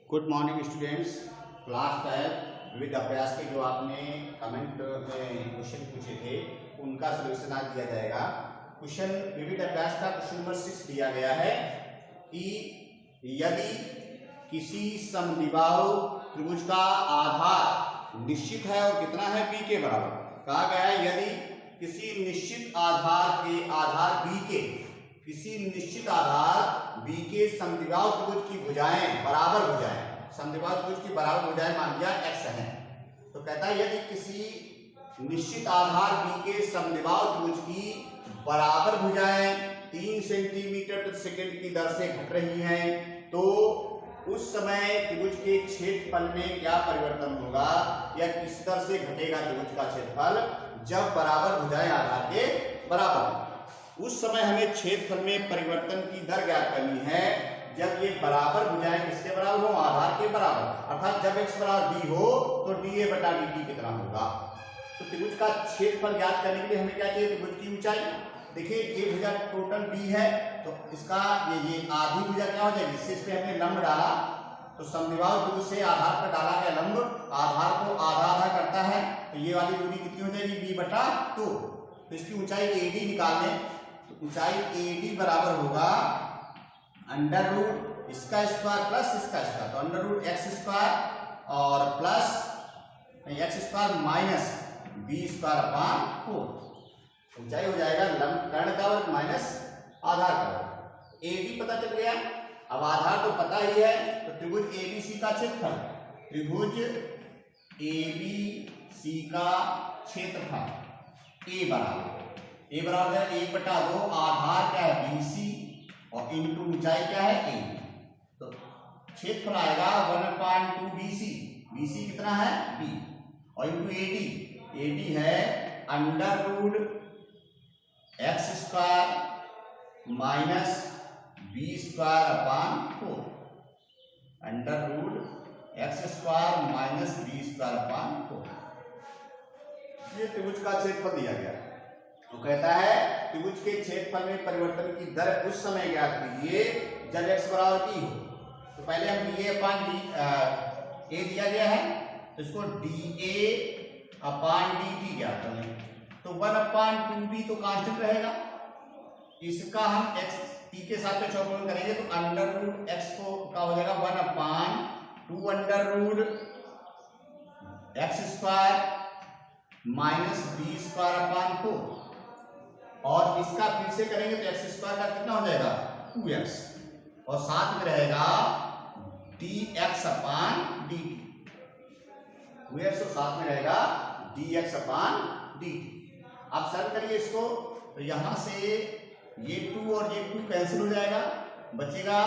Good morning students. Class 10 विविध अभ्यास के जो आपने कमेंट में क्वेश्चन पूछे थे उनका सॉल्यूशन आज दिया जाएगा। क्वेश्चन विविध अभ्यास का क्वेश्चन नंबर 6 दिया गया है कि यदि किसी समद्विबाहु त्रिभुज का आधार निश्चित है और कितना है b के बराबर, कहा गया है यदि किसी निश्चित आधार b के समद्विबाहु त्रिभुज की भुजाएं बराबर भुजाएं, समद्विबाहु त्रिभुज की बराबर भुजाएं मान लिया x है, तो कहता है यदि किसी निश्चित आधार b के समद्विबाहु त्रिभुज की बराबर भुजाएं 3 सेंटीमीटर प्रति सेकंड की दर से घट रही हैं तो उस समय त्रिभुज के क्षेत्रफल में क्या परिवर्तन होगा या किस दर से घटेगा त्रिभुज का क्षेत्रफल जब बराबर भुजाएं आधार के बराबर हो। उस समय हमें क्षेत्रफल में परिवर्तन की दर ज्ञात करनी है जब ये बराबर भुजाएं किसके बराबर हो, आधार के बराबर, अर्थात जब x बराबर b हो तो dA बटा dt कितना होगा। तो त्रिभुज का क्षेत्रफल ज्ञात करने के लिए हमें क्या चाहिए, त्रिभुज की ऊंचाई। देखिए ये भुजा टोटल b है तो इसका ये आधी भुजा क्या हो जाएगी, इससे इस पे हमने लंब डाला तो समद्विबाहु त्रिभुज से आधार पर डाला गया लंब आधार को आधा आधा करता है तो ये वाली दूरी कितनी हो जाएगी, b बटा 2। तो इसकी ऊंचाई AD निकालने, तो ऊंचाई AD बराबर होगा अंडर रूट इसका स्क्वायर प्लस इसका स्क्वायर, तो अंडर रूट एक्स स्क्वायर और plus X square minus B square upon 4। ऊंचाई हो जाएगा लंब कर्ण का वर्ग माइनस आधार का वर्ग। AD पता चल गया, अब आधार तो पता ही है तो त्रिभुज ABC का क्षेत्रफल, त्रिभुज ABC का क्षेत्रफल A बराबर है 1 बटा 2, आधार क्या है BC और इनटू ऊंचाई क्या है A, तो क्षेत्रफल आएगा 1/2 BC कितना है B और इनटू AD है under root X square minus B square upon 4, under root X square minus B square upon 4। ये त्रिभुज का क्षेत्रफल दिया गया तो कहता है त्रिभुज के क्षेत्रफल में परिवर्तन की दर उस समय ज्ञात कीजिए जब x बराबर b हो। तो पहले हम dA अपॉन a दिया गया है तो इसको dA अपॉन dt ज्ञात कर लेंगे, तो 1/2b तो कांस्टेंट रहेगा, इसका हम x t के साथ में चौगुना करेंगे तो अंडर रूट x को का हो जाएगा 1/2 under root X square minus B square upon 4 और इसका फिर से करेंगे तो एक्स स्क्वायर का कितना हो जाएगा 2x और साथ में रहेगा dx अपॉन dt, 2x और साथ में रहेगा dx अपॉन dt। आप सरल करिए इसको तो यहां से ये 2 और ये 2 कैंसिल हो जाएगा, बचेगा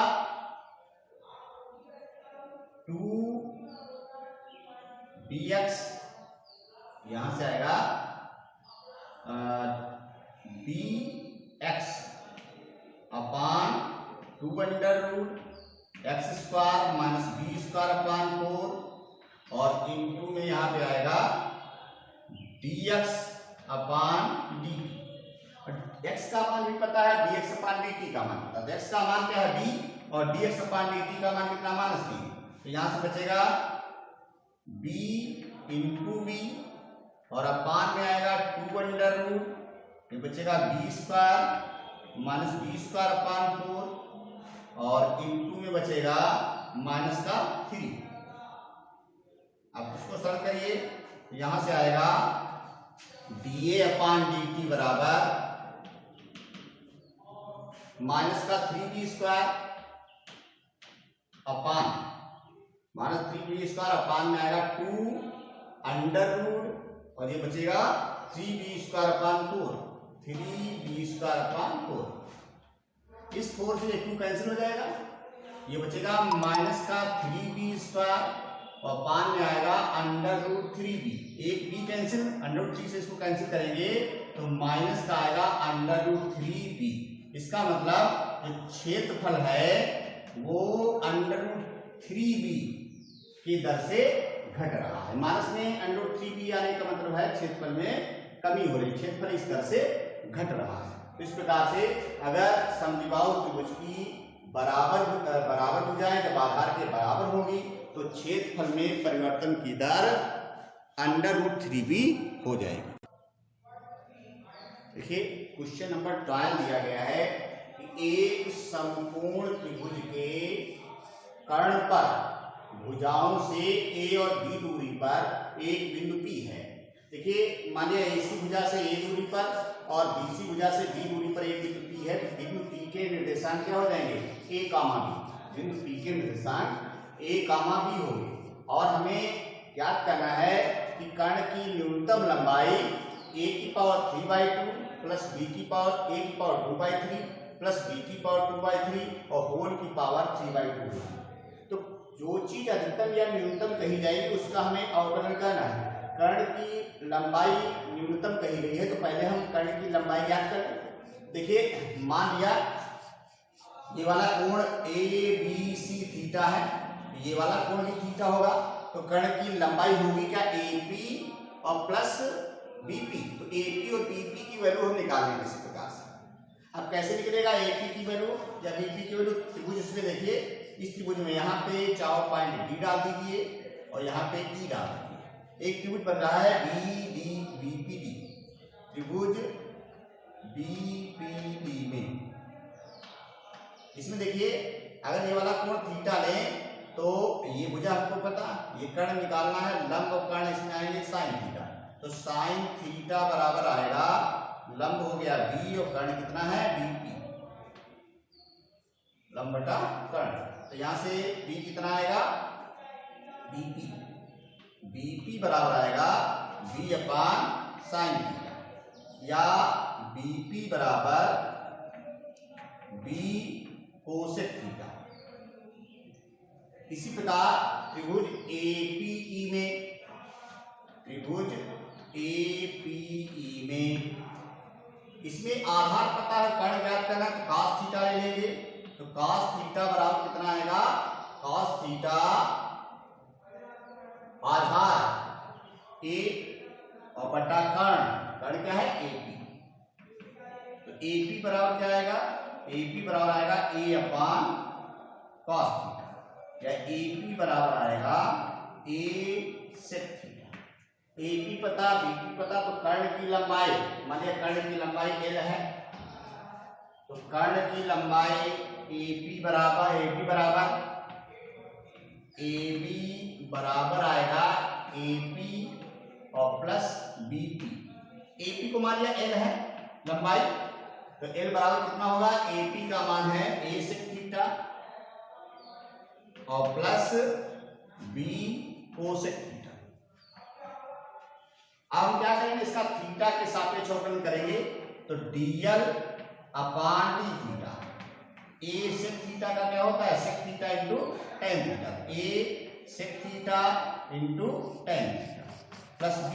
2dx, यहां से आएगा dx upon 2 under root X square minus B square upon 4 और इनटू में यहां पे आएगा dx अपॉन dt। x का मान भी पता है, dx अपॉन dt का मान पता है, x का मान क्या है b और dx अपॉन dt का मान कितना माइनस b, तो यहां से बचेगा b इंटू b और अपॉन में आएगा 2 अंडर रूट, ये बचेगा B square minus B square upon 4 और इनटू में बचेगा माइनस का 3। अब उसको सरल करिए, यहां से आएगा dA अपॉन dt बराबर माइनस का 3b square upon minus 3b square upon में आएगा 2 अंडर रूट और ये बचेगा 3b square upon 4, 3b square upon 4। इस 4 से 2 कैंसिल हो जाएगा, ये बचेगा माइनस का 3b स्क्वायर और अपॉन में आएगा अंडर रूट 3b, एक b कैंसिल, अंडर रूट 3 से इसको कैंसिल करेंगे तो माइनस का आएगा अंडर रूट 3b। इसका मतलब जो क्षेत्रफल है वो अंडर रूट 3b की दर से घट रहा है। माइनस में अंडर रूट 3b आने का मतलब है क्षेत्रफल में कमी हो रही, क्षेत्रफल इस दर से घट रहा है। तो इस प्रकार से अगर समद्विबाहु त्रिभुज की बराबर भुजाएं जब आधार के बराबर होगी तो क्षेत्रफल में परिवर्तन की दर √3b हो जाएगी। देखिए क्वेश्चन नंबर 12 दिया गया है कि एक समकोण त्रिभुज के कर्ण पर भुजाओं से A और B दूरी पर एक बिंदु P है। देखिए मानिए AC भुजा से A दूरी पर और BC भुजा से B दूरी पर एक बिंदु P है। बिंदु P के निर्देशांक क्या हो जाएंगे? A, B। बिंदु P के निर्देशांक A, B होंगे और हमें याद करना है कि कर्ण की न्यूनतम लंबाई a⁴ plus b⁴ plus b⁴ और होल की पावर 3/2। तो जो चीज अधिकतम या न्यूनतम कही जाएगी उसका हमें अवकलन करना है। कर्ण की लंबाई न्यूनतम कही गई है तो पहले हम कर्ण की लंबाई ज्ञात करें। देखिए मान लिया ये वाला कोण ABC थीटा है, ये वाला कोण भी थीटा होगा तो कर्ण की लंबाई होगी क्या? AP और प्लस BP। तो AP और BP की वैल्यू हम निकाल लेंगे इस प्रकार से। अब कैसे निकलेगा AP की वैल्यू या BP की वैल्यू? त्रिभुज इसमें देखिए इस त्रिभुज में यहाँ पे 4 पॉइंट D डाल दीजिए और यहाँ पे E डाल दीजिए। एक त्रिभुज बन रहा है BPD। त्रिभुज BPD में इसमें देखिए अगर ये वाला कोण थीटा लें तो ये भुजा हमको पता, ये कर्ण निकालना है, लंब और कर्ण इसमें आएंगे साइन थीटा। तो साइन थीटा बराबर आएगा, लंब हो गया B और कर्ण कितना है? BP, लंब बटा कर्ण। तो यहां से B कितना आएगा? BP बराबर आएगा B/sin थीटा या BP बराबर B कोसेक थीटा। इसी प्रकार त्रिभुज APE में इसमें आधार पता है, कर्ण ज्ञात करना है तो cos थीटा ले लेंगे। तो cos थीटा बराबर कितना आएगा? cos थीटा आधार A और बटा कर्ण क्या है? AP। तो AP बराबर क्या आएगा? AP बराबर आएगा A/cos थीटा या AP बराबर आएगा A sec थीटा। AP पता, BP पता, तो कर्ण की लंबाई, मानिए कर्ण की लंबाई L है तो कर्ण की लंबाई AB बराबर आएगा AP और प्लस BP। AP को मान लिया L है लंबाई तो L बराबर कितना होगा? AP का मान है A sec थीटा और प्लस B कोसेक थीटा। अब हम क्या करेंगे? इसका थीटा के सापेक्ष अवकलन करेंगे तो dl upon d theta. A sec theta का क्या होता है? sec theta into tan theta. A sec theta into tan theta plus B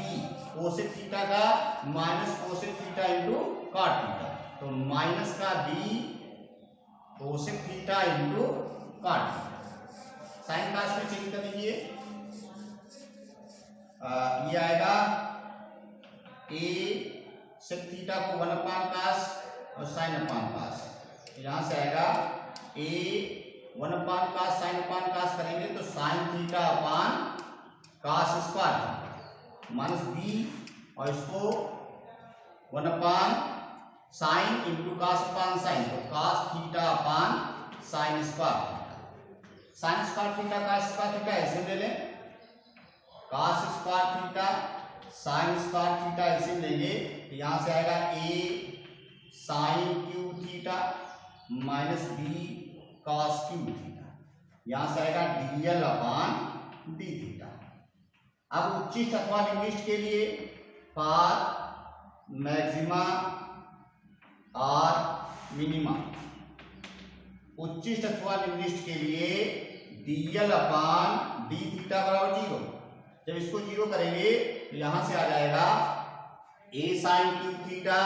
cosec theta का minus cosec theta into cot theta. तो माइनस का B cosec theta into cot theta. Sine class में change कर लीजिए, ये आएगा A sec theta को 1/cos और sin/cos। यहां से आएगा A 1/cos sin/cos करेंगे तो sin theta upon cos square theta minus B और इसको 1/sin इंटू cos/sin तो cos theta upon sin square. Sine square theta का स्क्वायर थीटा ऐसे ले लें, cos square theta sine square theta ऐसे लेंगे तो यहां से आएगा A sine cube theta minus B cos cube theta. यहां से आएगा dl अपान d थीटा। अब उच्चिष्ट अथवा निम्निष्ठ के लिए पार मैक्सिमा और मिनिमा। उच्चिष्ट अथवा निम्निष्ठ के लिए dl अपान d थीटा बराबर 0। जब इसको 0 करेंगे तो यहां से आ जाएगा A साइन क्यूब थीटा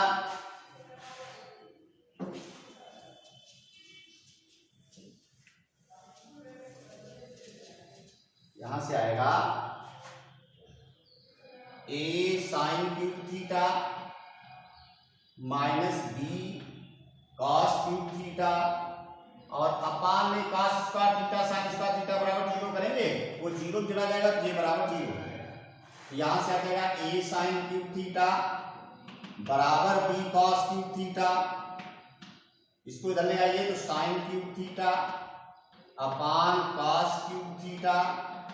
यहां से आएगा A sine cube theta minus B cos cube theta और अपान में cos square theta sin square theta बराबर 0 करेंगे, वो 0 चला जाएगा तो ये बराबर 0 है। यहां से आ जाएगा a sin क्यूब थीटा बराबर b cos क्यूब थीटा। इसको इधर ले आइए तो sin cube theta upon cos cube theta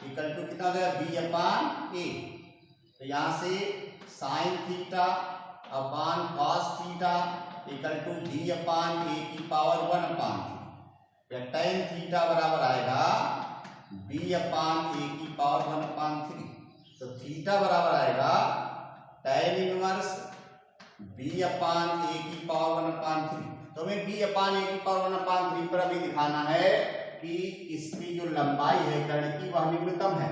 equal to कितना हो जाएगा b अपान a। तो यहां से sin theta upon cos theta equal to b upon a की पावर 1 अपान या tan थीटा बराबर आएगा b अपान a की पावर 1 अपान 3। तो थीटा बराबर आएगा tan inverse b upon a की पावर 1 अपान 3। तो हमें b अपान a की पावर 1 अपान 3 पर अभी दिखाना है कि इसकी जो लंबाई है कर्ण की वह न्यूनतम है।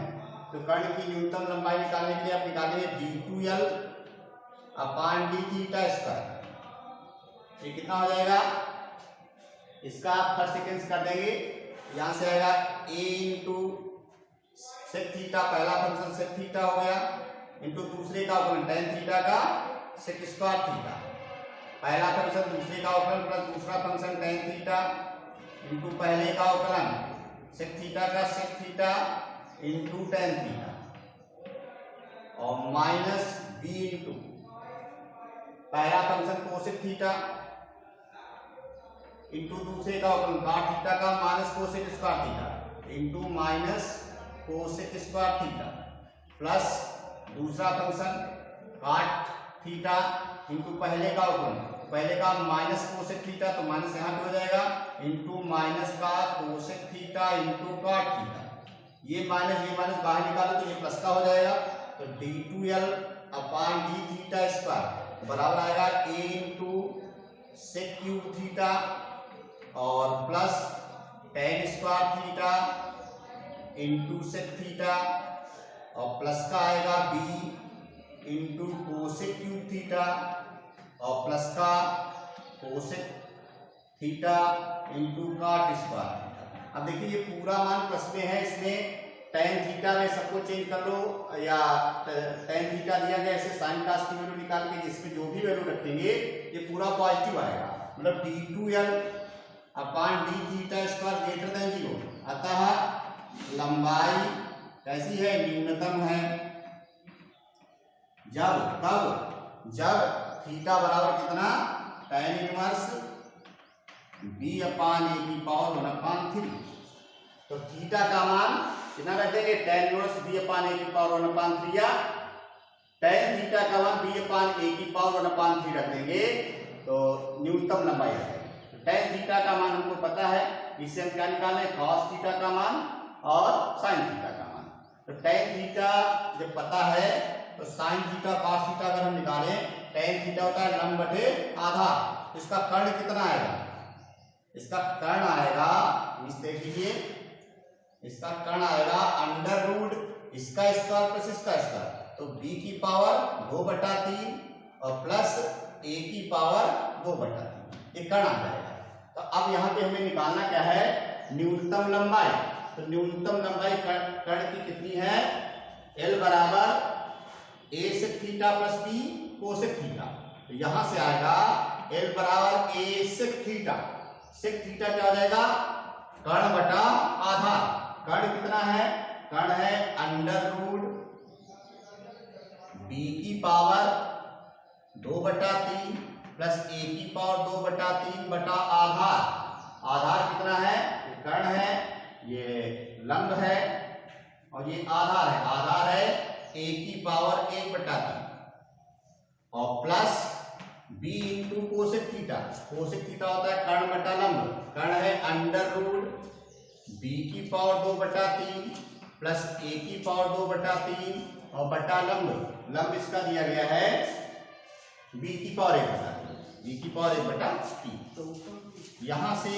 तो कर्ण की न्यूनतम लंबाई निकालने के लिए आप निकालेंगे d2l अपान d थीटा स्क्वायर। ये कितना हो जाएगा, इसका आप फर्स्ट सेकेंड कर देंगे। यहां से आएगा a इंटू सेक थीटा, पहला फंक्शन सेक थीटा हो गया, इंटू दूसरे का अवकलन tan थीटा का सेक स्क्वायर थीटा। पहला फंक्शन दूसरे का अवकलन प्लस दूसरा फंक्शन tan थीटा इंटू पहले का अवकलन सेक थीटा का sec theta into tan theta और माइनस b इंटू पहला फंक्शन कोसेक थीटा इंटू दूसरे का अवकलन cot थीटा का minus cosec square theta into minus cosec square theta plus दूसरा फंक्शन cot थीटा इंटू पहले का अवकलन, पहले का माइनस कोसेक थीटा तो माइनस यहाँ पे हो जाएगा इंटू माइनस का cosec theta into cot theta. ये माइनस बाहर निकालो तो ये प्लस का हो जाएगा। तो d2l अपान d थीटा स्क्वायर बराबर आएगा a into sec cube theta और plus tan square theta into sec theta और प्लस का आएगा b into cosec cube theta और प्लस का cosec theta into cot square theta. अब देखिए ये पूरा मान प्लस में है, इसमें tan थीटा में सबको चेंज कर लो या tan थीटा दिया गया ऐसे sin cos की वैल्यू निकाल के जिसमें जो भी वैल्यू रखेंगे ये पूरा पॉजिटिव आएगा, मतलब d2l अपान d theta square greater than 0। अतः लंबाई कैसी है, न्यूनतम है। जब थीटा बराबर कितना tan inverse b upon a की पावर 1 अपान 3। तो थीटा का मान कितना रखेंगे, tan inverse b upon a की पावर 1 अपान 3 या tan थीटा का मान b अपान a की पावर 1 अपान 3 रख देंगे तो न्यूनतम लंबाई है। तो tan थीटा का मान हमको पता है, इससे हम क्या निकालें, cos थीटा का मान और sin थीटा का मान। तो tan थीटा जब पता है तो sin थीटा cos थीटा अगर हम निकालें, tan थीटा होता है लंब बटे आधार। इसका कर्ण कितना आएगा, इसका कर्ण आएगा इस देखिए, इसका कर्ण आएगा अंडर रूट इसका स्क्वायर प्लस इसका स्क्वायर। तो b की पावर 2/3 और प्लस a की पावर 2/3 ये कर्ण आ जाएगा। तो अब यहाँ पे हमें निकालना क्या है, न्यूनतम लंबाई। तो न्यूनतम लंबाई कर्ण की कितनी है, l बराबर a sec theta plus b cosec theta. तो यहां से आएगा l बराबर a sec theta. Sec theta क्या हो जाएगा, कर्ण बटा आधार। कर्ण कितना है, कर्ण है अंडर रूट b की पावर 2/3 प्लस a की पावर 2/3 बटा आधार। आधार कितना है, कर्ण है, ये लंब है और ये आधार है। आधार है a की पावर 1/3 और plus b into cosec theta. Cosec theta होता है कर्ण बटा लंब। कर्ण है अंडर रूट b की पावर 2/3 प्लस a की पावर 2/3 और बटा लंब। लंब इसका दिया गया है b की पावर 1/3, b की पावर 1/3। यहां से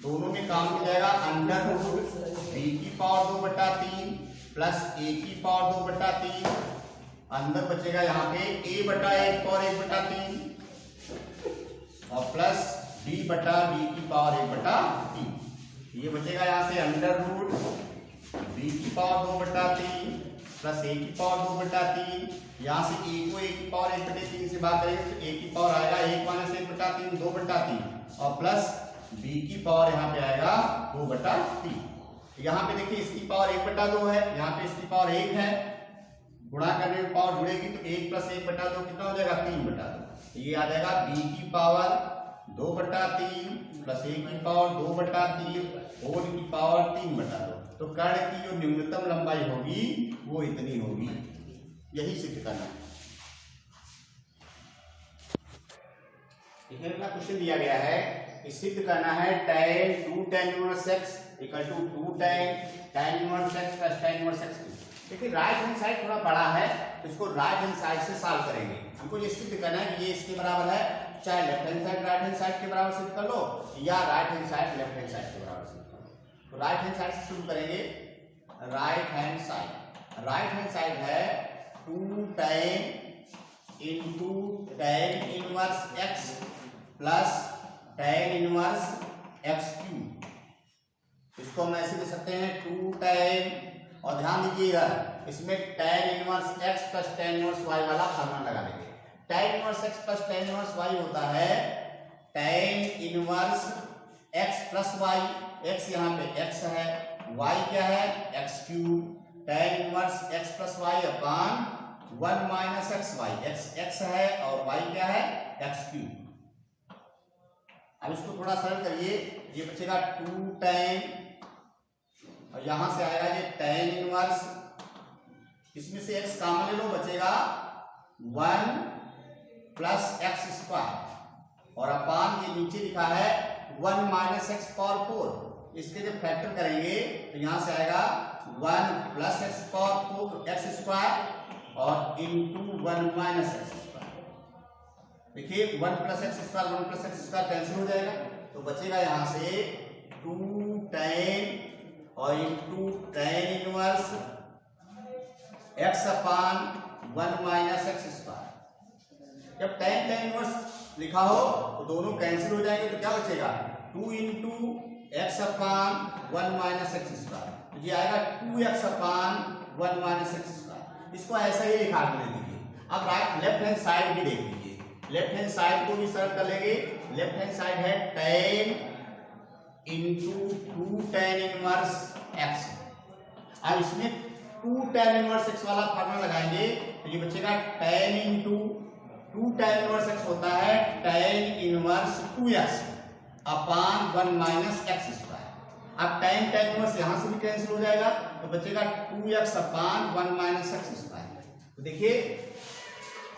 दोनों में काम हो जाएगा, अंडर रूट b की पावर 2/3 प्लस a की पावर 2/3, अंदर बचेगा यहाँ पे a बटा 1 पावर 1/3 और प्लस b बटा b की पावर 1/3। ये बचेगा यहाँ से अंडर रूट b की पावर 2/3 प्लस a की पावर 2/3। यहाँ से a को a की पावर 1/3 से भाग करेंगे तो a की पावर आएगा 1 - 1/3 2/3 और प्लस b की पावर यहाँ पे आएगा 2/3। यहाँ पे देखिए इसकी पावर 1/2 है, यहाँ पे इसकी पावर 1 है, गुणा करने में पावर जुड़ेगी तो 1 + 1/2 कितना हो जाएगा 3/2। ये आ जाएगा b की पावर 2/3 प्लस a की पावर 2/3 होल की पावर 3/2। तो कर्ण की जो न्यूनतम लंबाई होगी वो इतनी होगी, यही सिद्ध करना है। क्वेश्चन दिया गया है कि सिद्ध करना है tan 2 tan inverse x equal to 2 tan inverse x plus tan inverse x। देखिए राइट हैंड साइड थोड़ा बड़ा है तो इसको राइट हैंड साइड से सॉल्व करेंगे। हमको ये सिद्ध करना है कि ये इसके बराबर है, चाहे left hand side right hand side के बराबर सिद्ध कर लो या right hand side left hand side के बराबर सिद्ध कर लो। तो राइट हैंड साइड से शुरू करेंगे। राइट हैंड साइड है 2 tan into tan inverse x plus tan inverse x cube. इसको हम ऐसे दे सकते हैं 2 tan, और ध्यान दीजिएगा इसमें tan inverse x plus tan inverse y वाला फॉर्मूला लगा लेंगे। tan inverse x plus tan inverse y होता है tan inverse x plus y, x यहाँ पे x है, y क्या है x cube, tan inverse x plus y अपान 1 माइनस x y, x है और y क्या है x क्यूब। अब इसको थोड़ा सरल करिए, ये बचेगा 2 tan और यहां से आएगा ये tan इनवर्स, इसमें से x कॉमन ले लो, बचेगा 1 प्लस x स्क्वायर और अपान ये नीचे लिखा है 1 माइनस x पावर 4। इसके जब फैक्टर करेंगे तो यहां से आएगा 1 plus x power 4 x square और इंटू 1 माइनस x स्क्वायर। देखिए 1 plus x square 1 plus x square cancel हो जाएगा तो बचेगा यहां से 2 tan और इंटू tan इनवर्स x अपान 1 माइनस x स्क्वायर। जब tan इनवर्स लिखा हो तो दोनों कैंसिल हो जाएंगे तो क्या बचेगा 2 इंटू x अपान 1 माइनस x स्क्वायर। ये आएगा 2x अपान 1 माइनस x स्क्वायर। इसको ऐसा ही लिखा के दीजिए। अब लेफ्ट हैंड साइड भी देख लीजिए, लेफ्ट हैंड साइड को भी सरल कर लेंगे। लेफ्ट हैंड साइड है tan into 2 tan inverse x। अब इसमें 2 tan इनवर्स x वाला फॉर्मूला लगाएंगे तो ये बचेगा tan into 2 tan inverse x होता है tan इनवर्स 2x अपान 1 माइनस x स्क्वायर। अब tan इनवर्स यहां से भी कैंसिल हो जाएगा तो बचेगा 2x अपान 1 माइनस x स्क्वायर। तो देखिए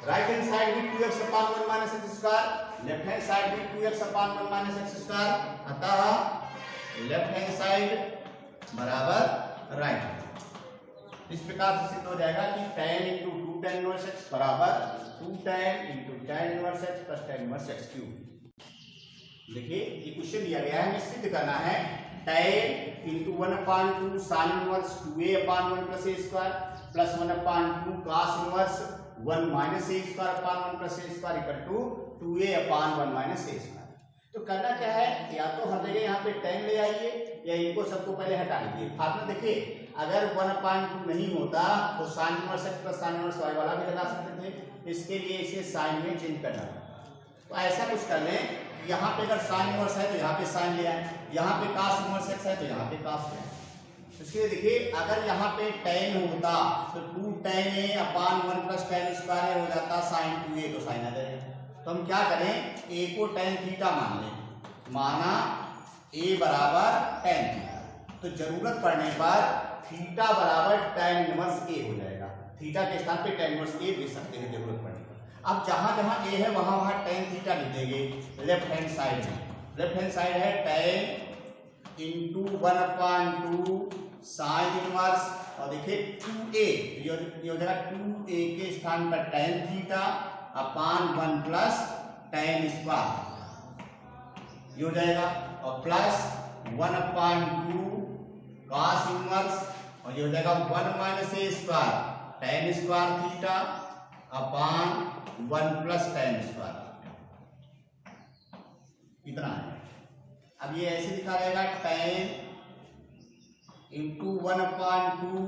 राइट हैंड साइड भी 2x अपान 1 minus x square, left hand side भी 2x अपान 1 माइनस x स्क्वायर। अतः लेफ्ट हैंड साइड बराबर राइट। इस प्रकार से सिद्ध हो जाएगा कि tan into 2 tan inverse x बराबर 2 tan into tan inverse x plus tan inverse x cube. देखिए ये क्वेश्चन दिया गया है, हमें सिद्ध करना है tan into 1/2 sin inverse 2a upon 1 plus a square plus 1/2 cos inverse 1 minus a square upon 1 plus a square equal to 2a upon 1 minus a square. तो करना क्या है, या तो हर जगह यहाँ पे tan ले आइए या इनको सबको पहले हटा लीजिए। फार्मूला देखिए अगर 1/2 नहीं होता तो sin inverse x plus sin inverse y वाला भी लगा सकते थे, इसके लिए इसे साइन में चेंज करना है। तो ऐसा कुछ कर लें, यहाँ पे अगर sin इनवर्स है तो यहाँ पे sin ले आए, यहाँ पे cos इनवर्स x है तो यहाँ पे cos ले आए। इसलिए देखिए अगर यहाँ पे tan होता तो 2 tan a upon 1 plus tan square हो जाता sin 2a तो sin आ जाएगा। तो हम क्या करें, a को tan थीटा मान लें, माना a बराबर tan थीटा, तो जरूरत पड़ने पर थीटा बराबर tan इनवर्स a हो जाएगा। थीटा के स्थान पे tan इनवर्स a दे सकते हैं जरूरत पड़ने पर। अब जहां जहां a है वहां वहां tan थीटा लिख देंगे लेफ्ट हैंड साइड में। लेफ्ट हैंड साइड है tan इंटू 1/2 साइन इनवर्स और देखिए 2a, ये हो जाएगा 2a के स्थान पर tan theta upon 1 plus tan square ये हो जाएगा और प्लस 1/2 cos इनवर्स और ये हो जाएगा 1 minus a square tan square theta upon 1 plus tan square, इतना है। अब ये ऐसे लिखा रहेगा tan इंटू 1/2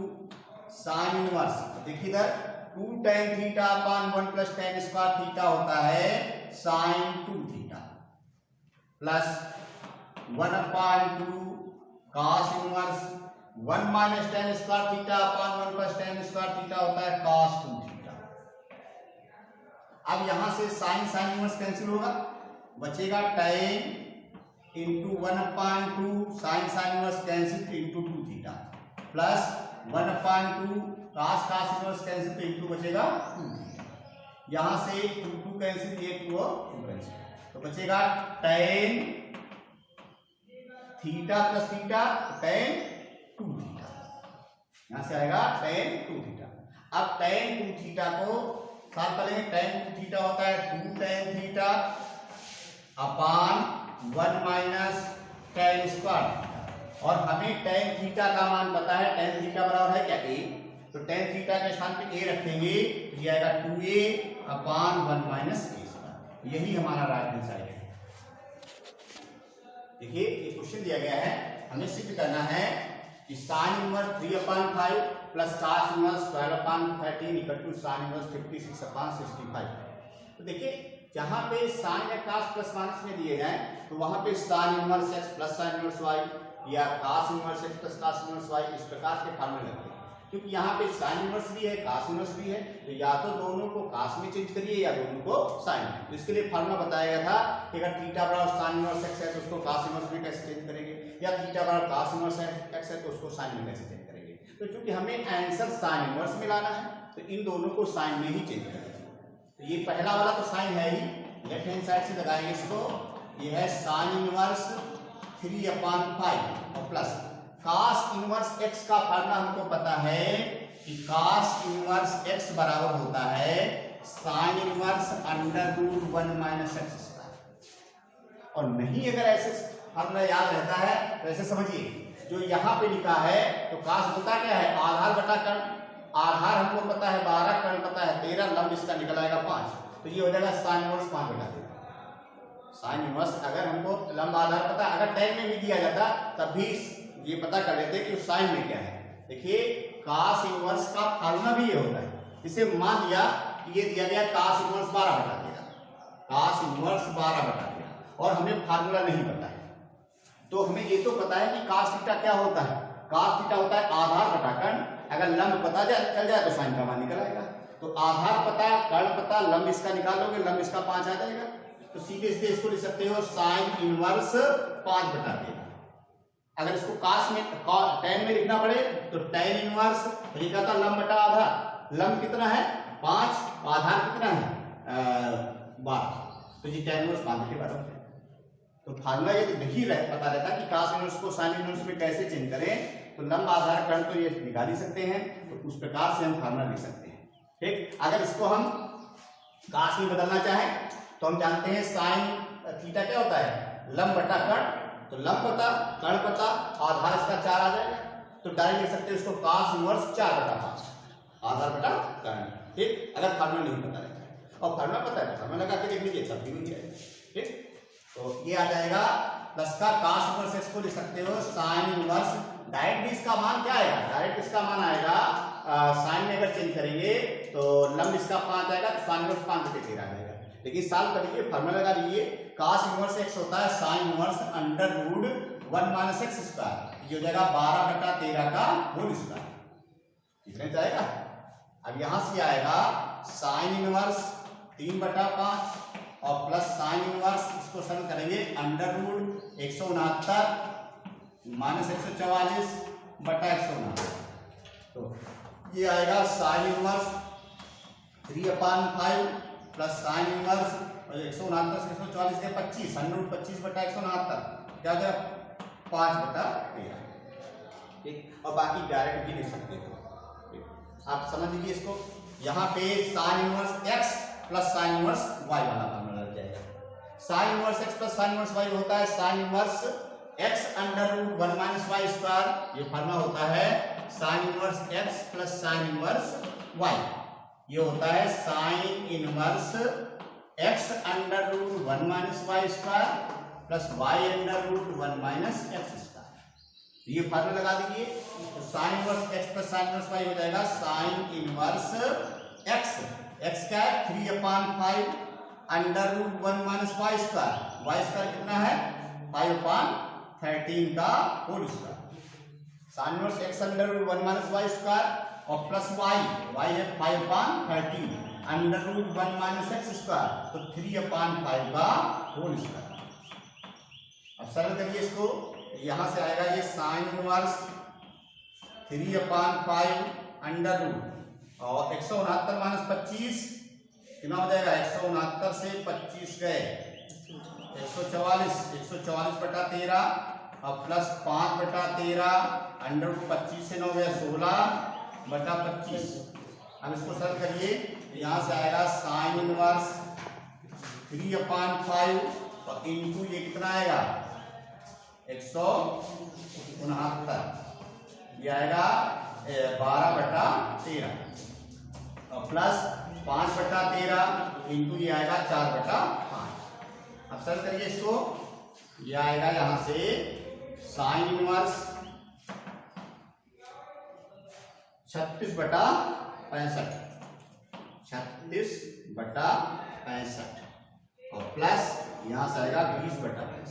साइन इनवर्स। देखिए इधर 2 tan theta upon 1 plus tan square theta होता है sine 2 theta plus 1/2 cos inverse 1 minus tan square theta upon 1 plus tan square theta होता है cos 2 थीटा। अब यहां से साइन साइन इनवर्स कैंसिल होगा, बचेगा tan into 1/2 sine sine inverse cancel into 2 theta plus 1/2 cos cos inverse cancel तो into बचेगा 2 theta. यहां से 2 कैंसिल, ये 2 और 2 कैंसिल, तो बचेगा tan theta plus theta tan 2 theta. यहां से आएगा tan 2 थीटा। अब tan 2 थीटा को साथ करेंगे, tan 2 थीटा होता है 2 tan theta upon 1 minus tan square theta. और हमें tan थीटा का मान पता है, tan थीटा बराबर है क्या a, तो tan थीटा के स्थान पे a रखेंगे तो ये आएगा 2a upon 1 minus a square. यही हमारा राइट हैंड साइड है। देखिए ये क्वेश्चन दिया गया है, हमें सिद्ध करना है कि साइन इनवर्स 3/5 प्लस cos inverse 12/13 equal to sine inverse 56/65। तो देखिए जहां पे साइन या cos प्लस माइनस में दिए जाए तो वहां पे sign inverse x plus sine inverse y या cos inverse x plus cos inverse y इस प्रकार के फार्मूले लगते हैं। क्योंकि यहाँ पे साइन इनवर्स भी है cos इनवर्स भी है, तो या तो दोनों को cos में चेंज करिए या दोनों को साइन में। तो इसके लिए फार्मूला बताया गया था कि अगर थीटा बराबर साइन इनवर्स x है तो उसको cos इनवर्स में कैसे चेंज करेंगे, या थीटा बराबर cos इनवर्स x है तो उसको साइन में कैसे चेंज करेंगे। तो चूंकि हमें आंसर साइन इनवर्स में लाना है तो इन दोनों को साइन में ही चेंज करेंगे। तो ये पहला वाला तो साइन है ही, लेफ्ट हैंड साइड से लगाएंगे इसको, ये है साइन इनवर्स 3/5 और प्लस cos इनवर्स x का फार्मूला हमको पता है कि cos इनवर्स x बराबर होता है sin inverse √1 minus x square. और नहीं अगर ऐसे फार्मूला याद रहता है तो ऐसे समझिए, जो यहाँ पे लिखा है तो cos होता क्या है, आधार बटा कर्ण। आधार हमको पता है 12, कर्ण पता है 13, लंब इसका निकल आएगा 5, तो ये हो जाएगा sin इनवर्स 5/13। sin इनवर्स अगर हमको लंब आधार पता, अगर टैन में भी दिया जाता तब भी ये पता कर लेते कि साइन में क्या है। देखिए cos इनवर्स का फार्मूला भी ये होता है। इसे मान लिया कि ये दिया गया cos इनवर्स 12/13, cos इनवर्स 12/13 और हमें फार्मूला नहीं पता है, तो हमें ये तो पता है कि cos थीटा क्या होता है, cos थीटा होता है आधार बटा कर्ण। अगर लंब पता चल जाए तो साइन का मान निकल आएगा। तो आधार पता, कर्ण पता, लंब इसका निकालोगे, लंब इसका 5 आ जाएगा। तो सीधे सीधे इसको लिख सकते हो साइन इनवर्स 5/13। अगर इसको cos में tan में लिखना पड़े तो tan इनवर्स, लिखा था लंब बटा आधार, लंब कितना है 5, आधार कितना है 12, तो ये tan इनवर्स 5/12। तो फार्मूला ये नहीं पता रहता कि cos इनवर्स को sin इनवर्स में कैसे चेंज करें, तो लंब आधार कर्ण तो ये निकाल ही सकते हैं, तो उस प्रकार से हम फार्मूला लिख सकते हैं। ठीक, अगर इसको हम cos में बदलना चाहें तो हम जानते हैं साइन थीटा क्या होता है, लंब बटा कर्ण, तो लंब पता, कर्ण पता, आधार इसका 4 आ जाएगा, तो डायरेक्ट लिख सकते हैं उसको cos इनवर्स 4/5 आधार बटा कर्ण। ठीक, अगर फार्मूला नहीं पता रहता है और फार्मूला पता है फार्मूला लगा के देख लीजिए सब भी हो जाएगा। ठीक, तो ये आ जाएगा प्लस का cos इनवर्स x को लिख सकते हो साइन इनवर्स, डायरेक्ट भी इसका मान क्या आएगा, डायरेक्ट इसका मान आएगा साइन में अगर चेंज करेंगे तो लंब इसका 5 आएगा तो साइन इनवर्स 5/13 आ जाएगा। लेकिन साल करिए, फार्मूला लगा लीजिए, cos इनवर्स x होता है sin inverse √1 minus x square, ये हो जाएगा 12/13 का होल स्क्वायर। कितने जाएगा, अब यहां से आएगा sin इनवर्स 3/5 और प्लस sin इनवर्स, इसको सरल करेंगे √169 माइनस 144/169, तो ये आएगा sin inverse 3/5 plus sin inverse 169 से 144 के 25, 125/169 क्या हो जाएगा 5/13। ठीक, और बाकी डायरेक्ट भी लिख सकते हो। आप समझ लीजिए इसको, यहाँ पे sin inverse x plus sin inverse y वाला फार्मूला लग जाएगा। sin inverse x plus sin inverse y होता है sin inverse x √1 minus y square, ये फार्मूला होता है sin inverse x plus sin inverse y, ये होता है sin inverse x √1 minus y square plus y √1 minus x square. ये formula लगा दीजिए, तो sin inverse x plus sin inverse y हो जाएगा sin इनवर्स x क्या है 3/5 √1 minus y square, y square कितना है 5/13, 13 का whole square. Sine inverse x under root 1 minus Y square और प्लस y है 5/13 under root 1 minus X square, तो 3/5 का होल स्क्वायर। अब सरल करिए इसको, यहां से आएगा ये साइन इनवर्स 3/5 अंडर रूट और 169 माइनस 25 कितना हो जाएगा, 169 से 25 गए 144/13 और प्लस 5/13 अंडर रूट 25 से 9 गया 16/25। अब इसको सरल करिए, यहां से आएगा साइन इनवर्स 3/5 और इनटू ये कितना आएगा 169, ये आएगा 12/13 और प्लस 5/13 इंटू ये आएगा 4/5। अब सरल करिए इसको, ये आएगा यहां से साइन इनवर्स 36/65 36/65 और प्लस यहां से आएगा 20/65।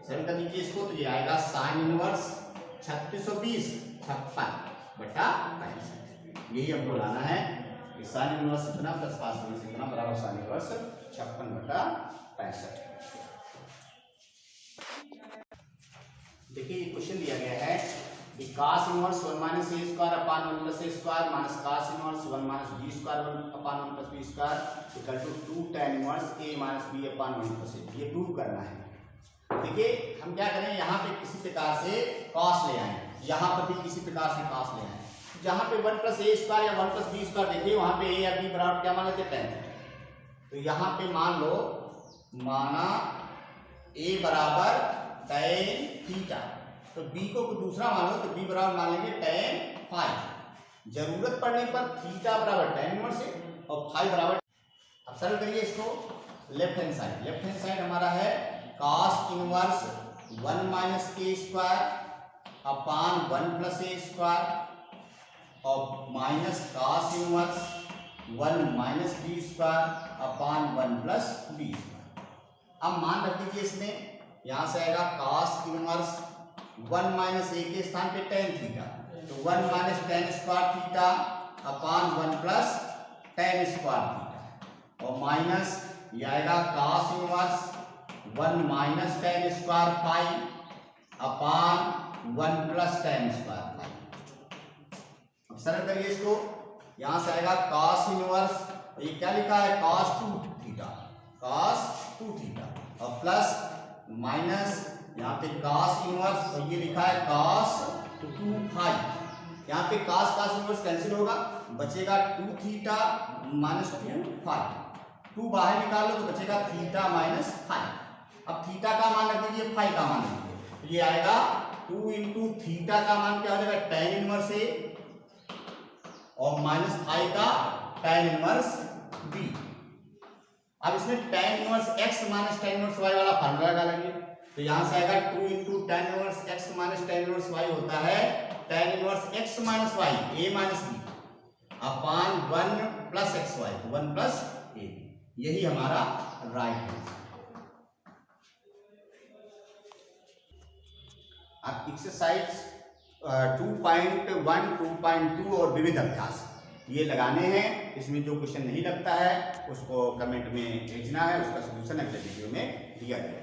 सरल कर लीजिए इसको, तो ये आएगा साइन इनवर्स 36 और 20 56/65। यही हमको लाना है कि साइन इनवर्स इतना प्लस पास इनवर्स इतना बराबर साइन इनवर्स 56/65। देखिए ये क्वेश्चन दिया गया है कि cos inverse 1 minus a square upon 1 plus a square minus cos inverse 1 minus b square upon 1 plus b square equal to 2 tan inverse a minus b upon 1 plus a। ये prove करना है। देखिए हम क्या करें, यहाँ पे किसी प्रकार से cos ले आए, यहाँ पर भी किसी प्रकार से cos ले आए। जहाँ पे 1 प्लस a स्क्वायर या 1 प्लस b स्क्वायर देखिए, वहां पे a या b बराबर क्या मान लेते हैं, तो यहाँ पे मान लो माना a बराबर tan थीटा, तो b को दूसरा मान लो, तो b बराबर मान लेंगे tan फाइ। जरूरत पड़ने पर थीटा बराबर tan इनवर्स है और फाइ बराबर। अब सरल करिए इसको, लेफ्ट हैंड साइड हमारा है cos inverse 1 minus a square upon 1 plus a square और minus cos inverse 1 minus b square upon 1 plus b square. अब मान रख दीजिए इसमें, यहां से आएगा cos इनवर्स 1 माइनस a के स्थान पे tan थीटा, तो 1 minus tan square theta upon 1 plus tan square theta और माइनस ये आएगा cos inverse 1 minus tan square phi upon 1 plus tan square phi. अब सरल करिए इसको, यहां से आएगा cos इनवर्स, ये क्या लिखा है cos 2 थीटा और प्लस माइनस यहाँ पे cos इनवर्स और ये लिखा है cos 2 फाइ। यहाँ पे cos इनवर्स कैंसिल होगा, बचेगा 2 थीटा माइनस 2 फाइ, 2 बाहर निकाल लो तो बचेगा थीटा माइनस फाइ। अब थीटा का मान रख दीजिए, फाइ का मान रख दीजिए, तो ये आएगा 2 इंटू थीटा का मान क्या हो जाएगा tan इनवर्स a और माइनस फाइ का tan इनवर्स b। अब इसमें tan inverse x minus tan inverse y वाला फार्मूला लगा लेंगे, तो यहां से आएगा 2 into tan inverse x minus tan inverse y होता है tan inverse x minus y a minus b upon 1 plus X Y 1 plus a। यही हमारा राइट है। अब एक्सरसाइज 2.1, 2.2 और विविध अभ्यास ये लगाने हैं। इसमें जो क्वेश्चन नहीं लगता है उसको कमेंट में भेजना है, उसका सॉल्यूशन अगले वीडियो में दिया जाएगा।